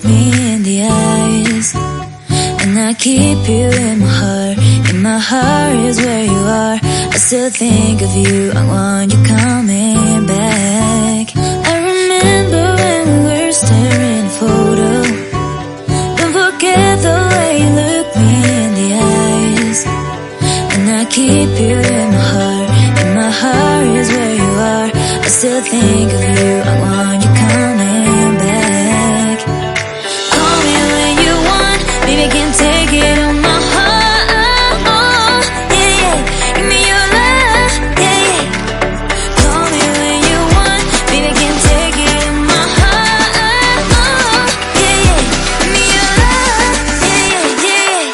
me in the eyes, and I keep you in my heart. In my heart is where you are. I still think of you, I want you coming back. I remember when we were staring at a photo. Don't forget the way you look me in the eyes, and I keep you in my heart. In my heart is where you are. I still think of you, I want you coming back. Call me when you want, baby, I can take it on my heart. Yeah, yeah, give me your love, yeah, yeah. Call me when you want, baby, I can take it on my heart. Yeah, yeah, give me your love, yeah, yeah, yeah.